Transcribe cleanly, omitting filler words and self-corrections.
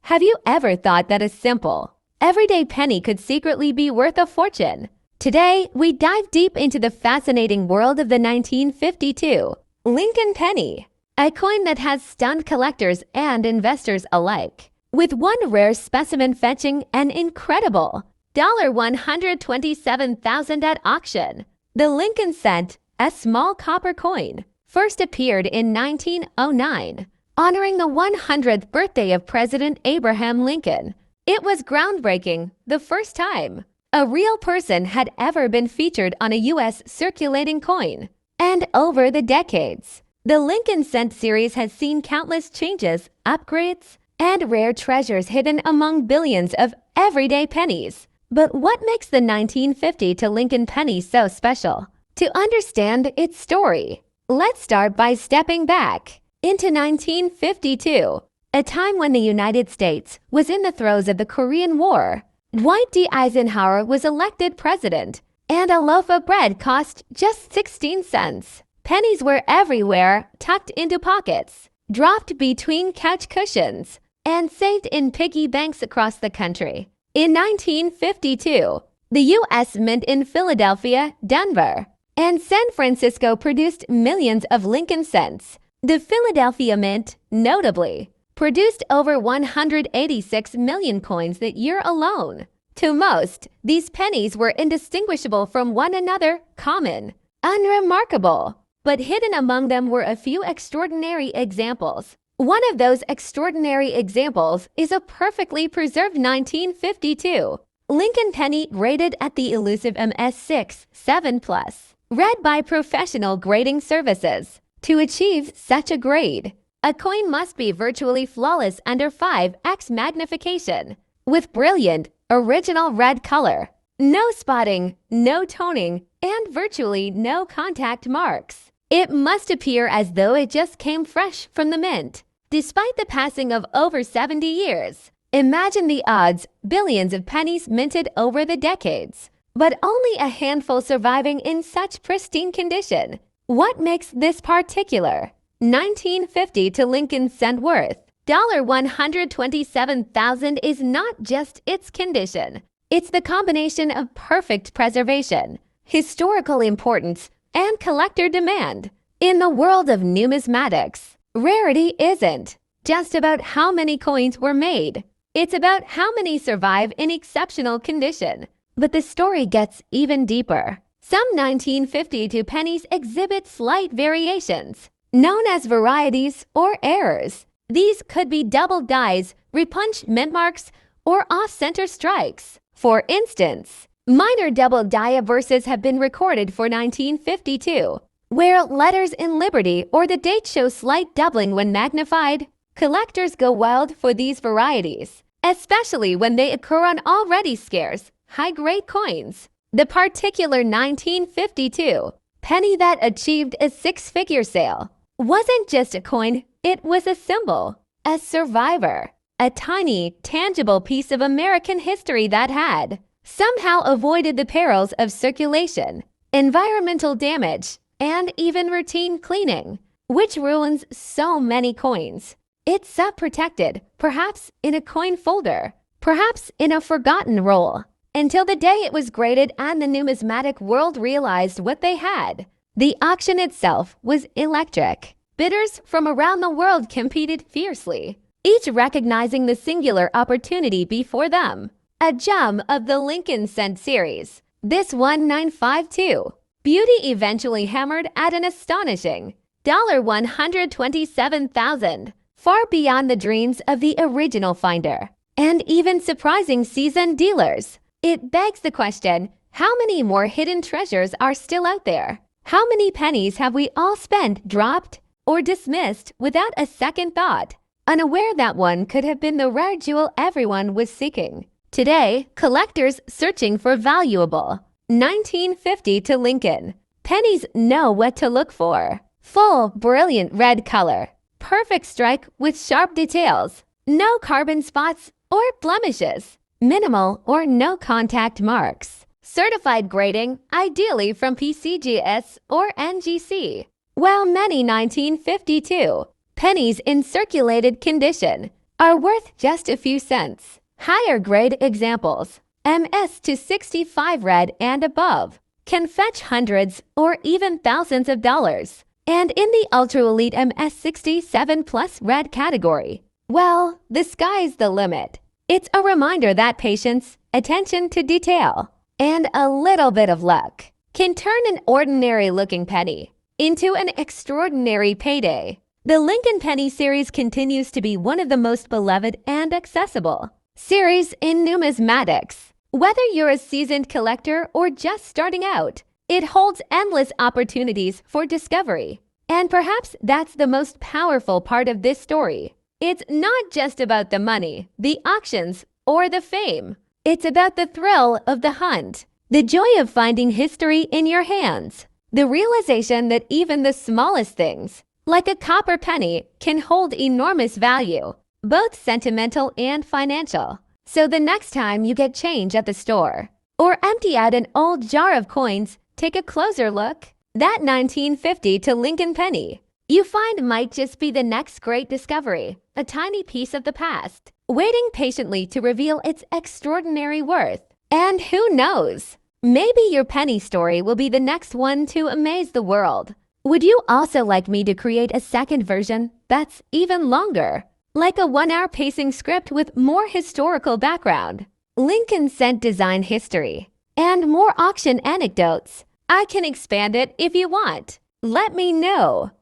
Have you ever thought that a simple, everyday penny could secretly be worth a fortune? Today, we dive deep into the fascinating world of the 1952 Lincoln penny, a coin that has stunned collectors and investors alike, with one rare specimen fetching an incredible $127,000 at auction. The Lincoln cent, a small copper coin, first appeared in 1909, honoring the 100th birthday of President Abraham Lincoln. It was groundbreaking, the first time a real person had ever been featured on a U.S. circulating coin. And over the decades, the Lincoln cent series has seen countless changes, upgrades, and rare treasures hidden among billions of everyday pennies. But what makes the 1950 to Lincoln penny so special? To understand its story, let's start by stepping back into 1952, a time when the United States was in the throes of the Korean War. Dwight D. Eisenhower was elected president, and a loaf of bread cost just 16 cents. Pennies were everywhere, tucked into pockets, dropped between couch cushions, and saved in piggy banks across the country. In 1952, the U.S. Mint in Philadelphia, Denver, and San Francisco produced millions of Lincoln cents. The Philadelphia Mint, notably, produced over 186 million coins that year alone. To most, these pennies were indistinguishable from one another, common, unremarkable. But hidden among them were a few extraordinary examples. One of those extraordinary examples is a perfectly preserved 1952 Lincoln penny rated at the elusive MS6 7+, read by professional grading services. To achieve such a grade, a coin must be virtually flawless under 5x magnification, with brilliant, original red color, no spotting, no toning, and virtually no contact marks. It must appear as though it just came fresh from the mint. Despite the passing of over 70 years, imagine the odds, billions of pennies minted over the decades, but only a handful surviving in such pristine condition. What makes this particular 1950 to Lincoln cent worth $127,000 is not just its condition. It's the combination of perfect preservation, historical importance, and collector demand. In the world of numismatics, rarity isn't just about how many coins were made. It's about how many survive in exceptional condition. But the story gets even deeper. Some 1952 pennies exhibit slight variations, known as varieties or errors. These could be double dies, repunched mint marks, or off-center strikes. For instance, minor double die verses have been recorded for 1952, where letters in Liberty or the date show slight doubling when magnified. Collectors go wild for these varieties, especially when they occur on already scarce, high-grade coins. The particular 1952 penny that achieved a six-figure sale wasn't just a coin, it was a symbol, a survivor, a tiny, tangible piece of American history that had somehow avoided the perils of circulation, environmental damage, and even routine cleaning, which ruins so many coins. It's sub-protected, perhaps in a coin folder, perhaps in a forgotten roll, until the day it was graded and the numismatic world realized what they had. The auction itself was electric. Bidders from around the world competed fiercely, each recognizing the singular opportunity before them. A gem of the Lincoln cent series, this 1952 beauty eventually hammered at an astonishing $127,000, far beyond the dreams of the original finder, and even surprising seasoned dealers. It begs the question, how many more hidden treasures are still out there? How many pennies have we all spent, dropped, or dismissed without a second thought, unaware that one could have been the rare jewel everyone was seeking? Today, collectors searching for valuable 1950 to Lincoln pennies know what to look for. Full, brilliant red color, perfect strike with sharp details, no carbon spots or blemishes, minimal or no contact marks. Certified grading, ideally from PCGS or NGC. While many 1952 pennies in circulated condition are worth just a few cents. Higher grade examples, MS to 65 red and above, can fetch hundreds or even thousands of dollars. And in the ultra-elite MS 67 plus red category, well, the sky's the limit. It's a reminder that patience, attention to detail, and a little bit of luck can turn an ordinary-looking penny into an extraordinary payday. The Lincoln Penny series continues to be one of the most beloved and accessible series in numismatics. Whether you're a seasoned collector or just starting out, it holds endless opportunities for discovery. And perhaps that's the most powerful part of this story. It's not just about the money, the auctions, or the fame. It's about the thrill of the hunt, the joy of finding history in your hands, the realization that even the smallest things, like a copper penny, can hold enormous value, both sentimental and financial. So the next time you get change at the store or empty out an old jar of coins, take a closer look. That 1950 to Lincoln penny you find might just be the next great discovery, a tiny piece of the past, waiting patiently to reveal its extraordinary worth. And who knows, maybe your penny story will be the next one to amaze the world. Would you also like me to create a second version that's even longer? Like a 1-hour pacing script with more historical background, Lincoln cent design history, and more auction anecdotes. I can expand it if you want. Let me know.